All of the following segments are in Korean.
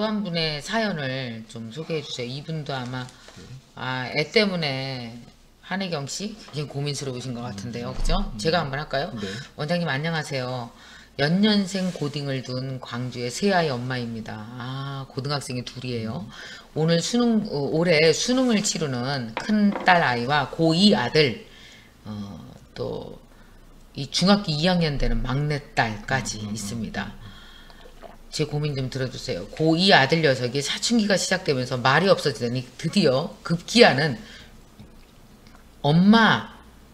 한 분의 사연을 좀 소개해 주세요. 이분도 아마 애 때문에 한혜경 씨 굉장히 고민스러우신 것 같은데요. 그죠? 제가 한번 할까요? 네. 원장님 안녕하세요. 연년생 고딩을 둔 광주의 세 아이 엄마입니다. 고등학생이 둘이에요. 올해 수능을 치르는 큰딸 아이와 고2 아들, 또 이 중학교 2학년 되는 막내딸까지 있습니다. 제 고민 좀 들어주세요. 고2 아들 녀석이 사춘기가 시작되면서 말이 없어지더니 드디어 급기야는 엄마,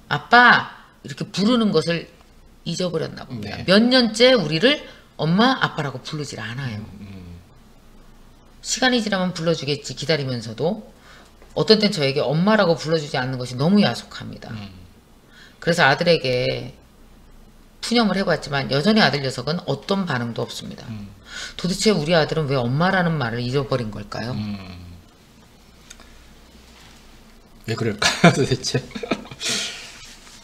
아빠 이렇게 부르는 것을 잊어버렸나 봅니다. 네. 몇 년째 우리를 엄마, 아빠라고 부르질 않아요. 시간이 지나면 불러주겠지 기다리면서도 어떤 땐 저에게 엄마라고 불러주지 않는 것이 너무 야속합니다. 그래서 아들에게 푸념을 해봤지만 여전히 아들 녀석은 어떤 반응도 없습니다. 도대체 우리 아들은 왜 엄마라는 말을 잃어버린 걸까요? 왜 그럴까요 도대체?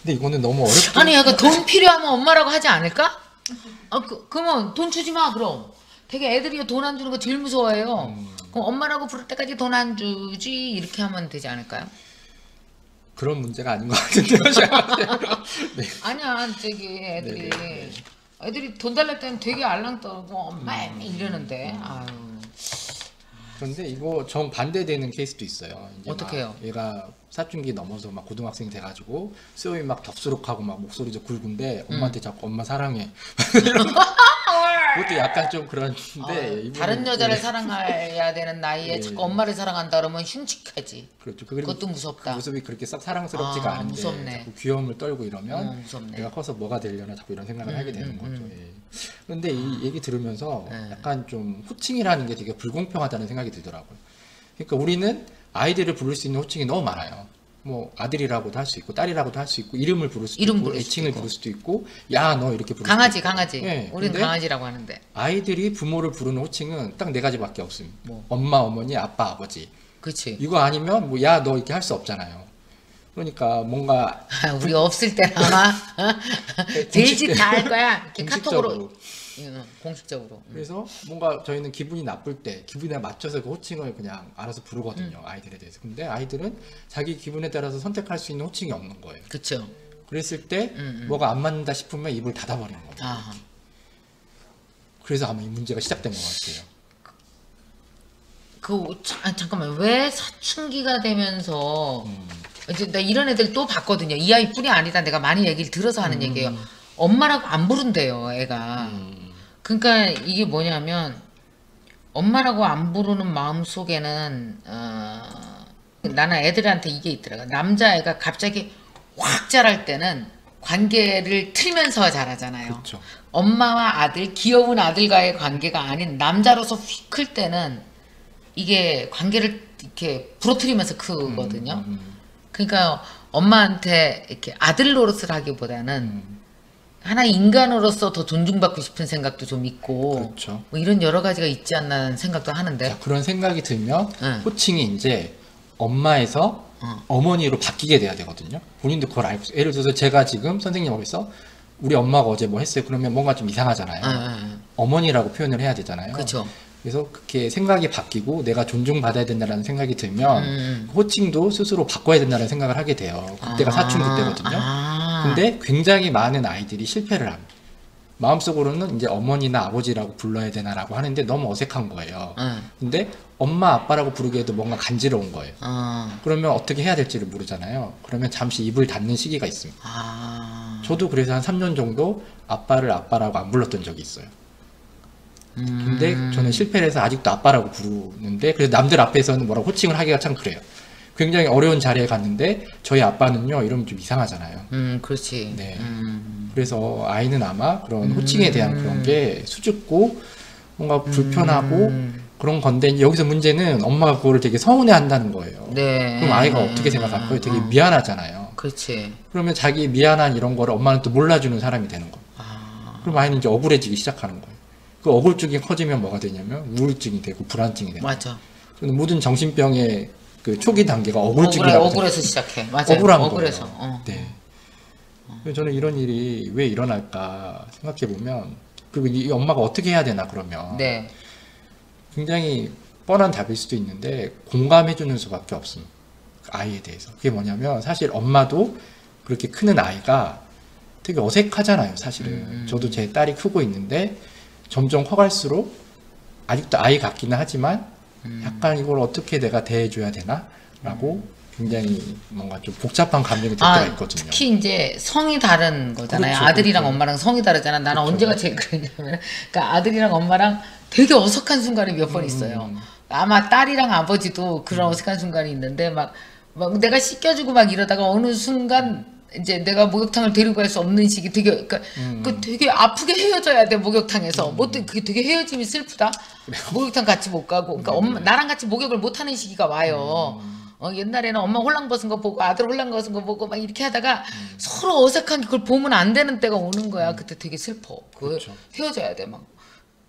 근데 이거는 너무 어렵죠. 아니 약간 돈 필요하면 엄마라고 하지 않을까? 그러면 돈 주지 마 그럼. 되게 애들이 돈 안 주는 거 제일 무서워해요. 그럼 엄마라고 부를 때까지 돈 안 주지 이렇게 하면 되지 않을까요? 그런 문제가 아닌 것 같은데요. 네. 아니야 저기 애들이 네. 애들이 돈 달랄 때는 되게 알랑떨고 엄마 이러는데 아유. 그런데 이거 정 반대되는 케이스도 있어요. 이제 어떻게 해요? 얘가 사춘기 넘어서 막 고등학생이 돼가지고 수염이 막 덥수룩하고 막 목소리도 굵은데 엄마한테 자꾸 엄마 사랑해. 그것도 약간 좀 그런데 다른 여자를 네. 사랑해야 되는 나이에 네. 자꾸 엄마를 사랑한다 그러면 흉측하지. 그렇죠. 그것도 무섭다. 그 모습이 그렇게 싹 사랑스럽지가 않은데 무섭네. 자꾸 귀여움을 떨고 이러면 무섭네. 내가 커서 뭐가 되려나 자꾸 이런 생각을 하게 되는 거죠. 예. 그런데 이 얘기 들으면서 네. 약간 좀 호칭이라는 게 되게 불공평하다는 생각이 들더라고요. 그러니까 우리는 아이들을 부를 수 있는 호칭이 너무 많아요. 뭐 아들이라고도 할 수 있고 딸이라고도 할 수 있고 이름을 부를 수도 있고 애칭을 부를 수도 있고 야 너 이렇게 부를 강아지 수도 있고. 강아지. 예. 우리는 근데 강아지라고 하는데. 아이들이 부모를 부르는 호칭은 딱 네 가지밖에 없습니다. 뭐? 엄마, 어머니, 아빠, 아버지. 그치. 이거 아니면 뭐 야 너 이렇게 할 수 없잖아요. 그러니까 뭔가 우리 없을 때 아마 돼지 다 할 거야. 이렇게 공식적으로. 카톡으로. 공식적으로. 그래서 뭔가 저희는 기분이 나쁠 때 기분에 맞춰서 그 호칭을 그냥 알아서 부르거든요. 아이들에 대해서. 근데 아이들은 자기 기분에 따라서 선택할 수 있는 호칭이 없는 거예요. 그쵸. 그랬을 때 뭐가 안 맞는다 싶으면 입을 닫아버리는 거예요. 아하. 그래서 아마 이 문제가 시작된 것 같아요. 잠깐만 왜 사춘기가 되면서 이제 나 이런 애들 또 봤거든요. 이 아이뿐이 아니다. 내가 많이 얘기를 들어서 하는 얘기예요. 엄마라고 안 부른대요, 애가. 그러니까 이게 뭐냐면 엄마라고 안 부르는 마음 속에는 나는 애들한테 이게 있더라고. 남자애가 갑자기 확 자랄 때는 관계를 틀면서 자라잖아요. 그렇죠. 엄마와 아들, 귀여운 아들과의 관계가 아닌 남자로서 휙 클 때는 이게 관계를 이렇게 부러뜨리면서 크거든요. 그러니까 엄마한테 이렇게 아들 노릇을 하기보다는 하나의 인간으로서 더 존중받고 싶은 생각도 좀 있고 그렇죠. 뭐 이런 여러 가지가 있지 않나 생각도 하는데. 자, 그런 생각이 들면 응. 호칭이 이제 엄마에서 어머니로 바뀌게 돼야 되거든요. 본인도 그걸 알고 있어요. 예를 들어서 제가 지금 선생님 앞에서 우리 엄마가 어제 뭐 했어요. 그러면 뭔가 좀 이상하잖아요. 어머니라고 표현을 해야 되잖아요. 그렇죠. 그래서 그렇게 생각이 바뀌고 내가 존중받아야 된다는 생각이 들면 호칭도 스스로 바꿔야 된다는 생각을 하게 돼요. 그때가 사춘기 때거든요. 근데 굉장히 많은 아이들이 실패를 합니다. 마음속으로는 이제 어머니나 아버지라고 불러야 되나라고 하는데 너무 어색한 거예요. 근데 엄마 아빠라고 부르기에도 뭔가 간지러운 거예요. 그러면 어떻게 해야 될지를 모르잖아요. 그러면 잠시 입을 닫는 시기가 있습니다. 저도 그래서 한 3년 정도 아빠를 아빠라고 안 불렀던 적이 있어요. 근데 저는 실패를 해서 아직도 아빠라고 부르는데 그래서 남들 앞에서는 뭐라고 호칭을 하기가 참 그래요. 굉장히 어려운 자리에 갔는데 저희 아빠는요 이러면 좀 이상하잖아요. 그렇지. 네. 그래서 아이는 아마 그런 호칭에 대한 그런 게 수줍고 뭔가 불편하고 그런 건데 여기서 문제는 엄마가 그거를 되게 서운해 한다는 거예요. 네. 그럼 아이가 어떻게 생각할 거예요? 되게 미안하잖아요. 그렇지. 그러면 자기 미안한 이런 거를 엄마는 또 몰라주는 사람이 되는 거예요. 그럼 아이는 이제 억울해지기 시작하는 거예요. 그 억울증이 커지면 뭐가 되냐면 우울증이 되고 불안증이 되는 거예요. 맞아. 저는 모든 정신병의 그 초기 단계가 억울증이라고 억울해서 시작해. 맞아요. 억울한 억울해서. 거예요. 네. 그래서 저는 이런 일이 왜 일어날까 생각해 보면 그리고 이 엄마가 어떻게 해야 되나 그러면 네. 굉장히 뻔한 답일 수도 있는데 공감해주는 수밖에 없습니다. 아이에 대해서. 그게 뭐냐면 사실 엄마도 그렇게 크는 아이가 되게 어색하잖아요, 사실은. 저도 제 딸이 크고 있는데 점점 커갈수록 아직도 아이 같기는 하지만 약간 이걸 어떻게 내가 대해줘야 되나? 라고 굉장히 뭔가 좀 복잡한 감정이 들 때가 있거든요. 특히 이제 성이 다른 거잖아요. 그렇죠, 아들이랑 그렇죠. 엄마랑 성이 다르잖아. 나는 그렇죠. 언제가 제일 그랬냐면, 그러니까 아들이랑 엄마랑 되게 어색한 순간이 몇 번 있어요. 아마 딸이랑 아버지도 그런 어색한 순간이 있는데 막 내가 씻겨주고 막 이러다가 어느 순간 이제 내가 목욕탕을 데리고 갈 수 없는 시기 되게 그러니까 그 되게 아프게 헤어져야 돼 목욕탕에서 뭐 그게 되게 헤어짐이 슬프다. 목욕탕 같이 못 가고 그러니까 엄마 나랑 같이 목욕을 못 하는 시기가 와요. 옛날에는 엄마 홀랑 벗은 거 보고 아들 홀랑 벗은 거 보고 막 이렇게 하다가 서로 어색한 그걸 보면 안 되는 때가 오는 거야. 그때 되게 슬퍼. 그 그렇죠. 헤어져야 돼 막.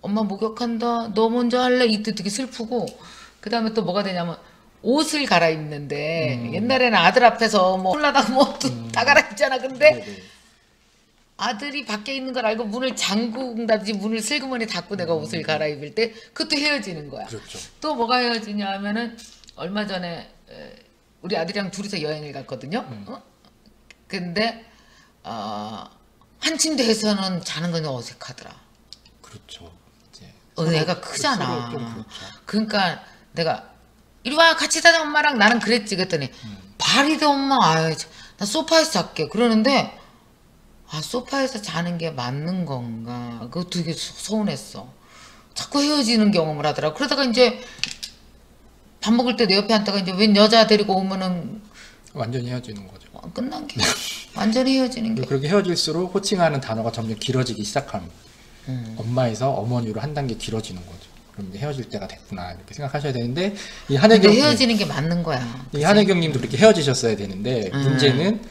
엄마 목욕한다. 너 먼저 할래? 이때 되게 슬프고 그 다음에 또 뭐가 되냐면 옷을 갈아입는데 옛날에는 아들 앞에서 뭐 홀라다가 뭐 다 갈아입잖아. 근데 네네. 아들이 밖에 있는 걸 알고 문을 잠근다든지 문을 슬그머니 닫고 내가 옷을 갈아입을 때 그것도 헤어지는 거야. 그렇죠. 또 뭐가 헤어지냐 하면은 얼마 전에 우리 아들이랑 둘이서 여행을 갔거든요. 근데 한 침대에서는 자는 건 어색하더라. 그렇죠. 이제 애가 크잖아. 서로 좀 그렇죠. 그러니까 내가 이리 와 같이 자자 엄마랑 나는 그랬지. 그랬더니 발이 돼 엄마. 아유, 나 소파에서 잘게. 그러는데 소파에서 자는 게 맞는 건가? 그거 되게 서운했어. 자꾸 헤어지는 경험을 하더라. 그러다가 이제 밥 먹을 때 내 옆에 앉다가 이제 웬 여자 데리고 오면은 완전히 헤어지는 거죠. 끝난 게 완전히 헤어지는 게. 그렇게 헤어질수록 호칭하는 단어가 점점 길어지기 시작합니다. 엄마에서 어머니로 한 단계 길어지는 거죠. 그럼 이제 헤어질 때가 됐구나 이렇게 생각하셔야 되는데 이 근데 한혜경 헤어지는 게 맞는 거야. 이 한혜경님도 그렇게 헤어지셨어야 되는데 문제는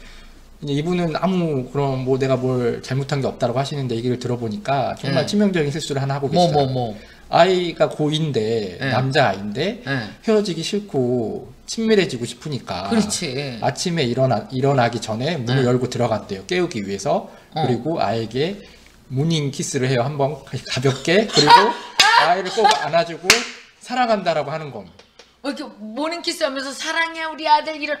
이제 이분은 아무 그런 뭐 내가 뭘 잘못한 게 없다고 하시는데 얘기를 들어보니까 정말 치명적인 실수를 하나 하고 계시더라고요. 아이가 고2인데 남자아이인데 헤어지기 싫고 친밀해지고 싶으니까 그렇지. 아침에 일어나기 전에 문을 열고 들어갔대요. 깨우기 위해서. 그리고 아이에게 모닝 키스를 해요. 한번 가볍게. 그리고 아이를 꼭 안아주고 사랑한다라고 하는 겁니다. 이렇게 모닝키스 하면서 사랑해 우리 아들 이런.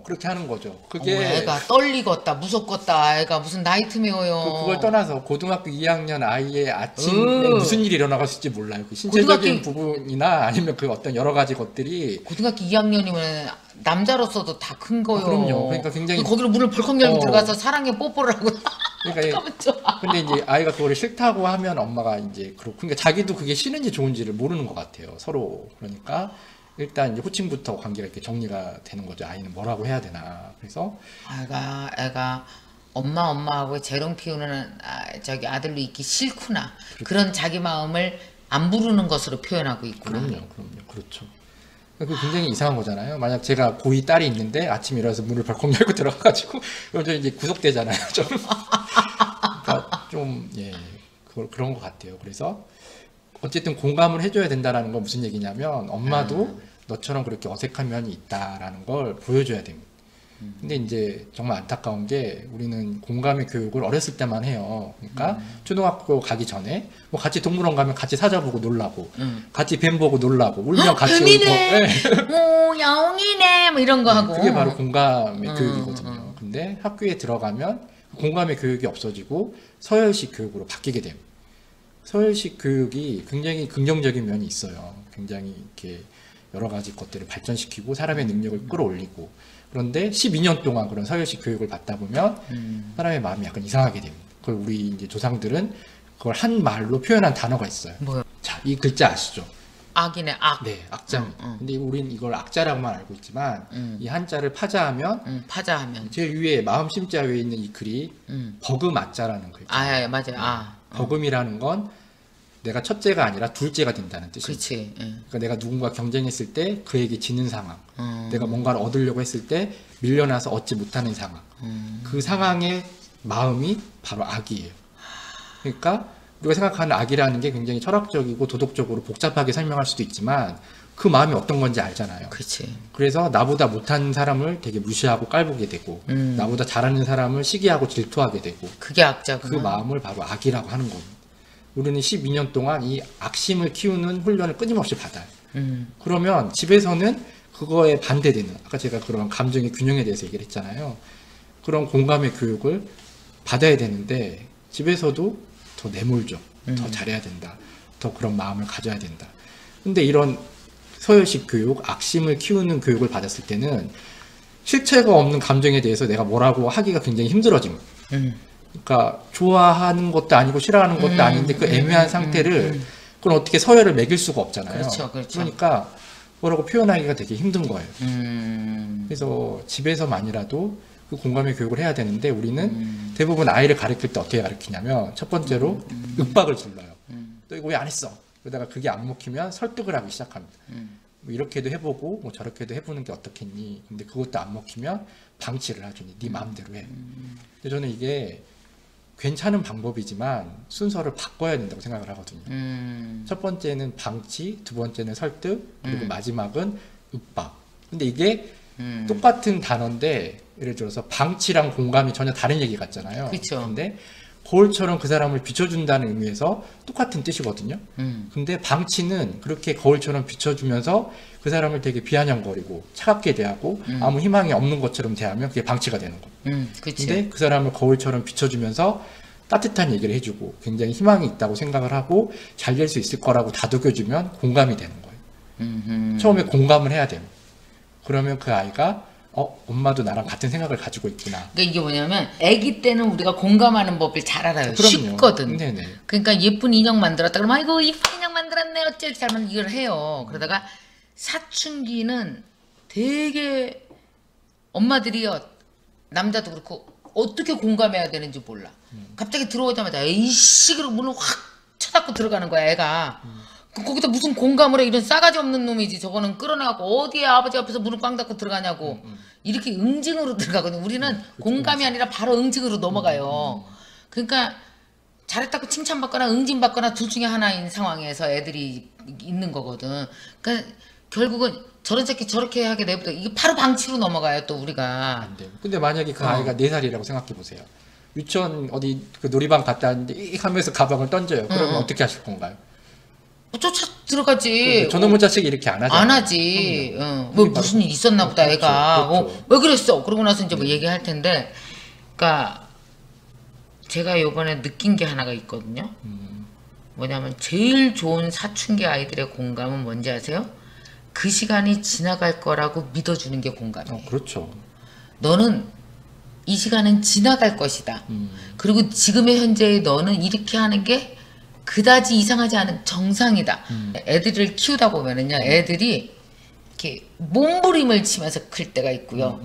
그렇게 하는 거죠. 그게 애가 떨리겠다 무섭겠다. 애가 무슨 나이트메어요. 그걸 떠나서 고등학교 2학년 아이의 아침에 무슨 일이 일어나갔을지 몰라요. 그 신체적인 부분이나 아니면 그 어떤 여러 가지 것들이 고등학교 2학년이면 남자로서도 다 큰 거요. 그럼요. 그러니까 굉장히 거기로 문을 벌컥 열고 들어가서 사랑해 뽀뽀를 하고. 그러니까 근데 이제 아이가 그거를 싫다고 하면 엄마가 이제 그렇고 그러니까 자기도 그게 싫은지 좋은지를 모르는 것 같아요. 서로. 그러니까 일단 이제 호칭부터 관계가 이렇게 정리가 되는 거죠. 아이는 뭐라고 해야 되나. 그래서 애가 엄마하고 재롱 피우는 저기 아들로 있기 싫구나. 그런 자기 마음을 안 부르는 것으로 표현하고 있구나. 그럼요. 그렇죠. 그 굉장히 이상한 거잖아요. 만약 제가 고2 딸이 있는데 아침에 일어나서 문을 벌컥 열고 들어가가지고 완전 이제 구속되잖아요. 좀. 그러니까 좀 그런 것 같아요. 그래서 어쨌든 공감을 해줘야 된다라는 건 무슨 얘기냐면 엄마도 너처럼 그렇게 어색한 면이 있다라는 걸 보여줘야 됩니다. 근데 이제 정말 안타까운 게 우리는 공감의 교육을 어렸을 때만 해요. 그러니까 초등학교 가기 전에 뭐 같이 동물원 가면 같이 사자 보고 놀라고 같이 뱀 보고 놀라고 울면 같이 울고 뱀이네 야옹이네 뭐 이런 거 하고 그게 바로 공감의 교육이거든요. 근데 학교에 들어가면 공감의 교육이 없어지고 서열식 교육으로 바뀌게 됩니다. 서열식 교육이 굉장히 긍정적인 면이 있어요. 굉장히 이렇게 여러 가지 것들을 발전시키고 사람의 능력을 끌어올리고 그런데 12년 동안 그런 서열식 교육을 받다 보면 사람의 마음이 약간 이상하게 됩니다. 그걸 우리 이제 조상들은 그걸 한 말로 표현한 단어가 있어요. 뭐요? 자, 이 글자 아시죠? 악이네 악. 네, 악자입니다. 근데 우린 이걸 악자라고만 알고 있지만 이 한자를 파자하면 파자하면 제일 위에 마음 심자 위에 있는 이 글이 버금아자라는 글자. 맞아요. 버금이라는 건 내가 첫째가 아니라 둘째가 된다는 뜻입니다. 그렇지. 그러니까 내가 누군가 경쟁했을 때 그에게 지는 상황, 내가 뭔가를 얻으려고 했을 때 밀려나서 얻지 못하는 상황, 그 상황의 마음이 바로 악이에요. 그러니까 우리가 생각하는 악이라는 게 굉장히 철학적이고 도덕적으로 복잡하게 설명할 수도 있지만 그 마음이 어떤 건지 알잖아요. 그렇지. 그래서 나보다 못한 사람을 되게 무시하고 깔보게 되고 나보다 잘하는 사람을 시기하고 질투하게 되고 그게 악자구나. 그 마음을 바로 악이라고 하는 겁니다. 우리는 12년 동안 이 악심을 키우는 훈련을 끊임없이 받아요. 그러면 집에서는 그거에 반대되는, 아까 제가 그런 감정의 균형에 대해서 얘기를 했잖아요. 그런 공감의 교육을 받아야 되는데 집에서도 더 내몰죠. 더 잘해야 된다. 더 그런 마음을 가져야 된다. 근데 이런 서열식 교육, 악심을 키우는 교육을 받았을 때는 실체가 없는 감정에 대해서 내가 뭐라고 하기가 굉장히 힘들어집니다. 그러니까 좋아하는 것도 아니고 싫어하는 것도 아닌데 그 애매한 상태를 그건 어떻게 서열을 매길 수가 없잖아요. 그렇죠, 그렇죠. 그러니까 뭐라고 표현하기가 되게 힘든 거예요. 그래서 집에서만이라도 그 공감의 교육을 해야 되는데 우리는 대부분 아이를 가르칠 때 어떻게 가르치냐면 첫 번째로 윽박을 질러요. 너 이거 왜 안 했어? 그러다가 그게 안 먹히면 설득을 하기 시작합니다. 뭐 이렇게도 해보고 뭐 저렇게도 해보는 게 어떻겠니? 근데 그것도 안 먹히면 방치를 하더니 네 마음대로 해. 근데 저는 이게 괜찮은 방법이지만 순서를 바꿔야 된다고 생각을 하거든요. 첫 번째는 방치, 두 번째는 설득, 그리고 마지막은 윽박. 근데 이게 똑같은 단어인데 예를 들어서 방치랑 공감이 전혀 다른 얘기 같잖아요. 그쵸. 근데 거울처럼 그 사람을 비춰준다는 의미에서 똑같은 뜻이거든요. 근데 방치는 그렇게 거울처럼 비춰주면서 그 사람을 되게 비아냥거리고 차갑게 대하고 아무 희망이 없는 것처럼 대하면 그게 방치가 되는 거예요. 근데 그 사람을 거울처럼 비춰주면서 따뜻한 얘기를 해주고 굉장히 희망이 있다고 생각을 하고 잘 될 수 있을 거라고 다독여주면 공감이 되는 거예요. 처음에 공감을 해야 돼요. 그러면 그 아이가 엄마도 나랑 같은 생각을 가지고 있구나. 그러니까 이게 뭐냐면 아기 때는 우리가 공감하는 법을 잘 알아요. 그럼요. 쉽거든. 네네. 그러니까 예쁜 인형 만들었다 그러면 아이고 예쁜 인형 만들었네 어째 잘 만들 이걸 해요. 그러다가 사춘기는 되게 엄마들이요 남자도 그렇고 어떻게 공감해야 되는지 몰라. 갑자기 들어오자마자 에이씨 그러고 문을 확 쳐닫고 들어가는 거야 애가. 거기다 무슨 공감을 해 이런 싸가지 없는 놈이지 저거는 끌어내갖고 어디에 아버지 앞에서 문을 꽝 닫고 들어가냐고 이렇게 응징으로 들어가거든. 우리는 공감이 아니라 바로 응징으로 넘어가요. 그러니까 잘했다고 칭찬받거나 응징받거나 둘 중에 하나인 상황에서 애들이 있는 거거든. 그러니까 결국은 저런 새끼 저렇게 하게 내버려 이게 바로 방치로 넘어가요 또 우리가. 안 돼요. 근데 만약에 그 아이가 4살이라고 생각해 보세요. 유치원 어디 그 놀이방 갔다 왔는데 익 하면서 가방을 던져요. 그러면 어떻게 하실 건가요? 쫓아 들어가지. 저놈의 자식이 이렇게 안 하잖아요. 안 하지. 뭐 무슨 일 있었나 보다 애가. 그렇죠. 왜 그랬어? 그러고 나서 이제 뭐 얘기할 텐데, 그러니까 제가 요번에 느낀 게 하나가 있거든요. 뭐냐면 제일 좋은 사춘기 아이들의 공감은 뭔지 아세요? 그 시간이 지나갈 거라고 믿어주는 게 공감이에요. 그렇죠. 너는 이 시간은 지나갈 것이다. 그리고 지금의 현재의 너는 이렇게 하는 게 그다지 이상하지 않은 정상이다. 애들을 키우다 보면은요, 애들이 이렇게 몸부림을 치면서 클 때가 있고요.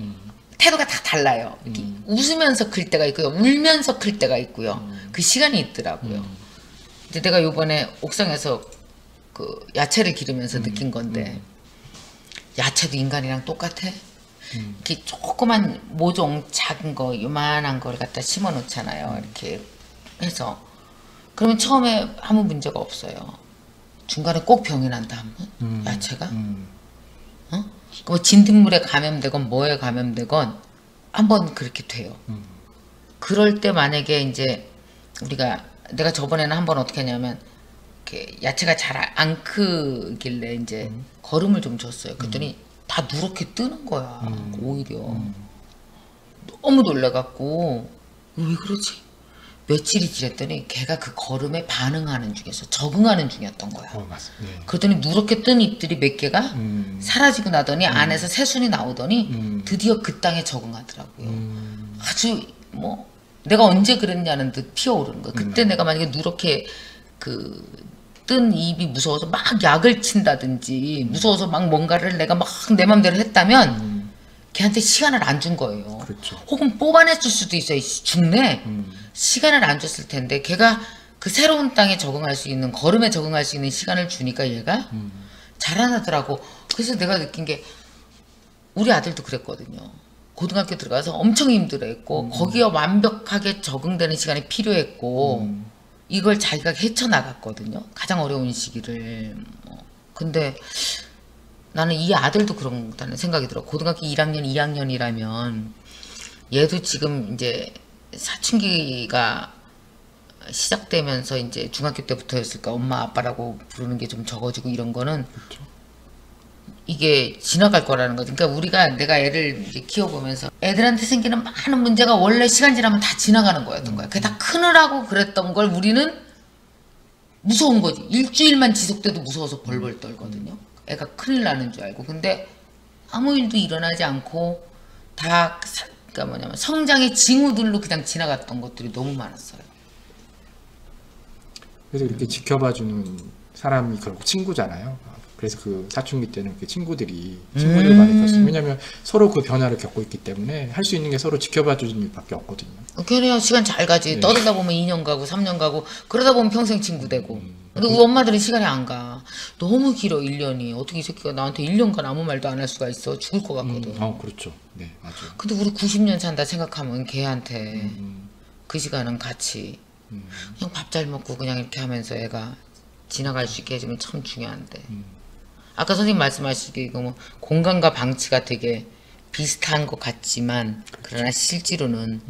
태도가 다 달라요. 이렇게 웃으면서 클 때가 있고요. 울면서 클 때가 있고요. 그 시간이 있더라고요. 이제 내가 요번에 옥상에서 그 야채를 기르면서 느낀 건데, 야채도 인간이랑 똑같아. 이렇게 조그만 모종 작은 거, 요만한 걸 갖다 심어 놓잖아요. 이렇게 해서. 그러면 처음에 아무 문제가 없어요. 중간에 꼭 병이 난다 하면 야채가 뭐 진딧물에 감염되건 뭐에 감염되건 한번 그렇게 돼요. 그럴 때 만약에 이제 내가 저번에는 한번 어떻게 했냐면 이렇게 야채가 잘 안 크길래 이제 거름을 좀 줬어요. 그랬더니 다 누렇게 뜨는 거야. 오히려 너무 놀래갖고 왜 그러지? 며칠이 지났더니 걔가 그 걸음에 반응하는 중에서 적응하는 중이었던 거야. 맞습니다. 네. 그랬더니 누렇게 뜬 잎들이 몇 개가 사라지고 나더니 안에서 새순이 나오더니 드디어 그 땅에 적응하더라고요. 아주 뭐 내가 언제 그랬냐는 듯 피어오르는 거야. 그때 내가 만약에 누렇게 그 뜬 잎이 무서워서 막 약을 친다든지 무서워서 막 뭔가를 내가 막 내 맘대로 했다면 걔한테 시간을 안 준 거예요. 그렇죠. 혹은 뽑아냈을 수도 있어요. 죽네. 시간을 안 줬을 텐데 걔가 그 새로운 땅에 적응할 수 있는 걸음에 적응할 수 있는 시간을 주니까 얘가 자라나더라고. 그래서 내가 느낀 게 우리 아들도 그랬거든요. 고등학교 들어가서 엄청 힘들어했고 거기에 완벽하게 적응되는 시간이 필요했고 이걸 자기가 헤쳐나갔거든요. 가장 어려운 시기를. 근데 나는 이 아들도 그런다는 생각이 들어. 고등학교 1학년, 2학년이라면 얘도 지금 이제 사춘기가 시작되면서 이제 중학교 때부터였을까 엄마 아빠라고 부르는 게 좀 적어지고 이런 거는 그렇죠. 이게 지나갈 거라는 거죠. 그러니까 우리가 내가 애를 이제 키워보면서 애들한테 생기는 많은 문제가 원래 시간 지나면 다 지나가는 거였던 거야. 그게 다 크느라고 그랬던 걸 우리는 무서운 거지. 일주일만 지속돼도 무서워서 벌벌 떨거든요. 애가 큰일 나는 줄 알고. 근데 아무 일도 일어나지 않고 다 그러니까 뭐냐면 성장의 징후들로 그냥 지나갔던 것들이 너무 많았어요. 그래서 이렇게 지켜봐주는 사람이 결국 친구잖아요. 그래서 그 사춘기 때는 그 친구들이 많이 컸어요. 왜냐하면 서로 그 변화를 겪고 있기 때문에 할 수 있는 게 서로 지켜봐주는 일밖에 없거든요. 그래야 시간 잘 가지. 네. 떠들다 보면 2년 가고 3년 가고 그러다 보면 평생 친구 되고. 근데 우리 엄마들은 시간이 안 가. 너무 길어 1년이. 어떻게 이 새끼가 나한테 1년간 아무 말도 안 할 수가 있어. 죽을 것 같거든. 그렇죠. 네, 맞아요. 근데 우리 90년 산다 생각하면 걔한테 그 시간은 같이 그냥 밥 잘 먹고 그냥 이렇게 하면서 애가 지나갈 수 있게 해주면 참 중요한데. 아까 선생님 말씀하시기 뭐 공간과 방치가 되게 비슷한 것 같지만 그러나 실제로는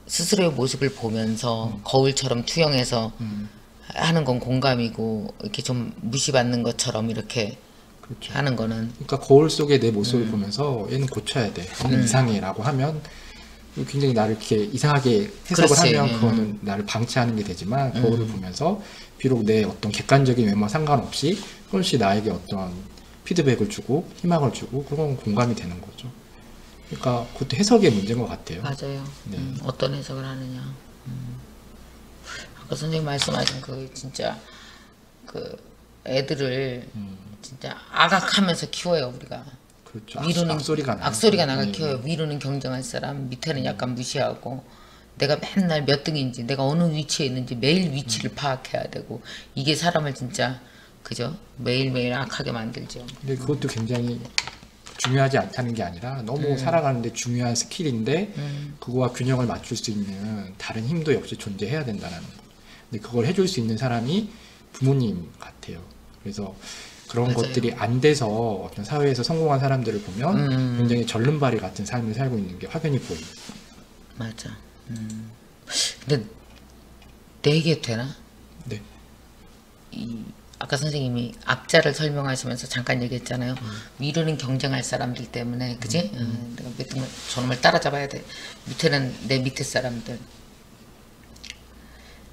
스스로의 모습을 보면서 거울처럼 투영해서 하는 건 공감이고 이렇게 좀 무시받는 것처럼 이렇게 그렇죠. 하는 거는 그러니까 거울 속에 내 모습을 보면서 얘는 고쳐야 돼. 얘는 이상해라고 하면 굉장히 나를 이렇게 이상하게 해석을 그렇지. 하면 그거는 나를 방치하는 게 되지만 거울을 보면서 비록 내 어떤 객관적인 외모와 상관없이 훨씬 나에게 어떤 피드백을 주고 희망을 주고 그런 공감이 되는 거죠. 그러니까 그것도 해석의 문제인 것 같아요. 맞아요. 네. 어떤 해석을 하느냐. 아까 선생님 말씀하신 그 진짜 그 애들을 진짜 악악하면서 키워요 우리가. 그렇죠. 위로는 악소리가 나요. 나가 네. 키워요. 위로는 경쟁할 사람, 밑에는 약간 무시하고 내가 맨날 몇 등인지 내가 어느 위치에 있는지 매일 위치를 파악해야 되고 이게 사람을 진짜 그죠? 매일매일 악하게 만들죠. 근데 그것도 굉장히 중요하지 않다는 게 아니라 너무 살아가는데 중요한 스킬인데 그거와 균형을 맞출 수 있는 다른 힘도 역시 존재해야 된다는 거. 근데 그걸 해줄 수 있는 사람이 부모님 같아요. 그래서 그런 맞아요. 것들이 안 돼서 어떤 사회에서 성공한 사람들을 보면 굉장히 절름발이 같은 삶을 살고 있는 게 확연히 보여요. 맞아. 근데 내 얘기해도 되나? 네. 아까 선생님이 악자를 설명하시면서 잠깐 얘기했잖아요. 위로는 경쟁할 사람들 때문에, 그지? 내가 몇 등을 저놈을 따라잡아야 돼. 밑에는 내 밑에 사람들.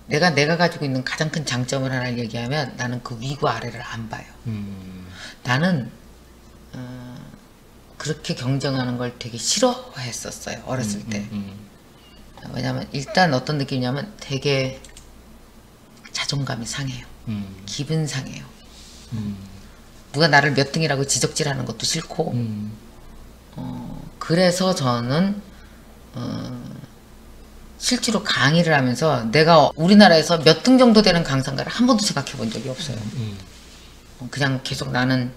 내가 가지고 있는 가장 큰 장점을 하나 얘기하면 나는 그 위과 아래를 안 봐요. 나는 그렇게 경쟁하는 걸 되게 싫어했었어요. 어렸을 때. 왜냐면 일단 어떤 느낌이냐면 되게 자존감이 상해요. 기분 상해요. 누가 나를 몇 등이라고 지적질하는 것도 싫고 그래서 저는 실제로 강의를 하면서 내가 우리나라에서 몇 등 정도 되는 강사인가를 한 번도 생각해 본 적이 없어요. 그냥 계속 나는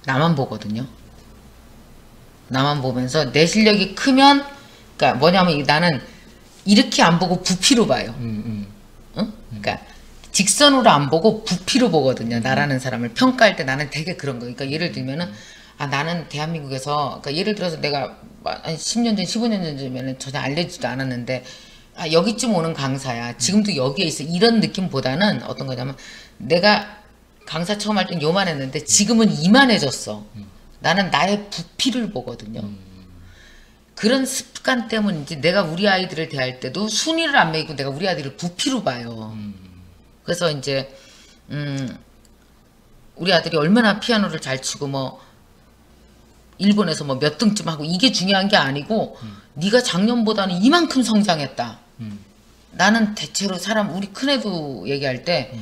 나만 보거든요. 나만 보면서 내 실력이 크면 그러니까 뭐냐면 나는 이렇게 안 보고 부피로 봐요. 응? 그러니까 직선으로 안 보고 부피로 보거든요. 나라는 사람을 평가할 때 나는 되게 그런 거. 그러니까 예를 들면은 나는 대한민국에서 그러니까 예를 들어서 내가 한 10년 전, 15년 전이면은 전혀 알려지도 않았는데 여기쯤 오는 강사야. 지금도 여기에 있어. 이런 느낌보다는 어떤 거냐면 내가 강사 처음 할 땐 요만했는데 지금은 이만해졌어. 나는 나의 부피를 보거든요. 그런 습관 때문인지 내가 우리 아이들을 대할 때도 순위를 안 매기고 내가 우리 아이들을 부피로 봐요. 그래서 이제 우리 아들이 얼마나 피아노를 잘 치고 뭐 일본에서 뭐 몇 등쯤 하고 이게 중요한 게 아니고 네가 작년보다는 이만큼 성장했다. 나는 대체로 우리 큰애도 얘기할 때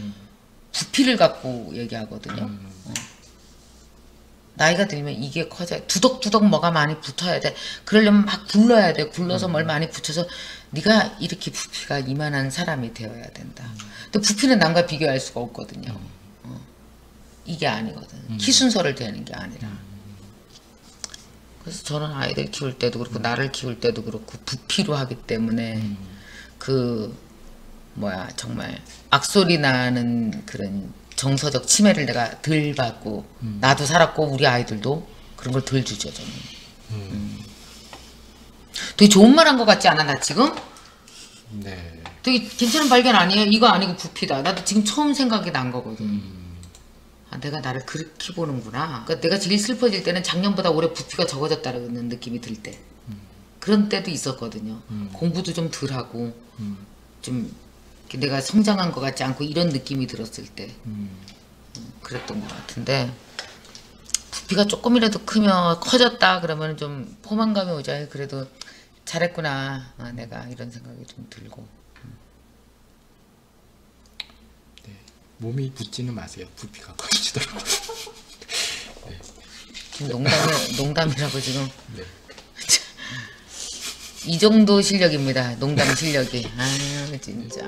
부피를 갖고 얘기하거든요. 나이가 들면 이게 커져. 두덕두덕 뭐가 많이 붙어야 돼. 그러려면 막 굴러야 돼. 굴러서 뭘 많이 붙여서 네가 이렇게 부피가 이만한 사람이 되어야 된다. 근데 부피는 남과 비교할 수가 없거든요. 이게 아니거든. 키 순서를 대는 게 아니라. 그래서 저는 아이들 키울 때도 그렇고 나를 키울 때도 그렇고 부피로 하기 때문에 정말 악소리 나는 그런 정서적 침해를 내가 덜 받고 나도 살았고 우리 아이들도 그런 걸 덜 주죠 저는. 되게 좋은 말 한 것 같지 않아 나 지금? 네. 되게 괜찮은 발견 아니에요? 이거 아니고 부피다. 나도 지금 처음 생각이 난 거거든. 아, 내가 나를 그렇게 보는구나. 그러니까 내가 제일 슬퍼질 때는 작년보다 올해 부피가 적어졌다는 느낌이 들 때. 그런 때도 있었거든요. 공부도 좀 덜하고 좀 내가 성장한 것 같지 않고 이런 느낌이 들었을 때 그랬던 것 같은데, 부피가 조금이라도 크면 커졌다 그러면 좀 포만감이 오자. 그래도 잘했구나, 내가 이런 생각이 좀 들고. 네. 몸이 붙지는 마세요. 부피가 커지더라고요. 네. 지금 농담이라고 지금. 네. 이 정도 실력입니다. 농담 실력이. 아 진짜.